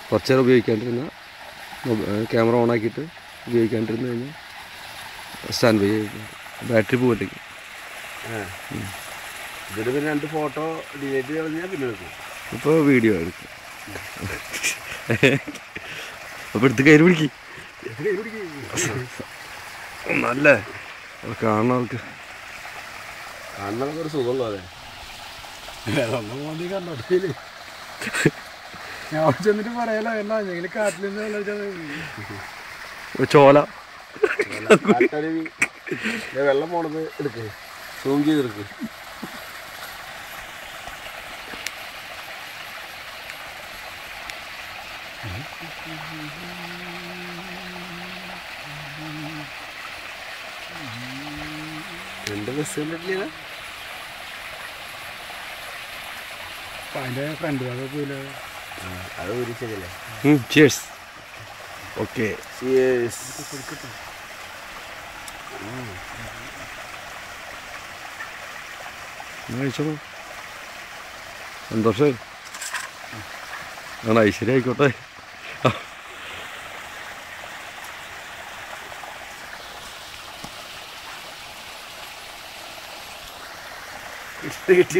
കുറച്ച് നേരം ഉപയോഗിക്കാണ്ടിരുന്ന camera on ആക്കിയിട്ട് ഉപയോഗിക്കാണ്ടിരുന്ന് കഴിഞ്ഞാൽ സ്റ്റാൻഡ് ബൈ ബാറ്ററി പോകത്തേക്ക്. ഇതിൽ പിന്നെ 2 ഫോട്ടോ ഡിലീറ്റ് ചെയ്ത് കഴിഞ്ഞാൽ പിന്നെ എടുക്കും. ഇപ്പോൾ വീഡിയോ എടുക്കും. അപ്പോൾ എടുത്ത് കയ്യിൽ പിടിക്കും. നല്ല കാണുന്നവർക്ക് കാണുന്നവർക്ക് ഒരു സുഖമുള്ളൂ. അതെ ഞാൻ ചെന്നിട്ട് പറയാലോ എന്നാ ഞങ്ങൾ കാട്ടിൽ ചോല വെള്ളം പോണത് എടുക്ക്, സൂം ചെയ്തെടുക്ക്. രണ്ട് ബസ് കണ്ടിട്ടില്ല. അതിൻ്റെ ഫ്രണ്ട് ഭാഗം പോയില്ല. അത് ഊരിച്ചല്ലേ. ചിയേഴ്സ്. ഓക്കെ കഴിച്ചോ. സന്തോഷമായി. ആണ് ഐശ്വര്യ ആയിക്കോട്ടെ. കിട്ടി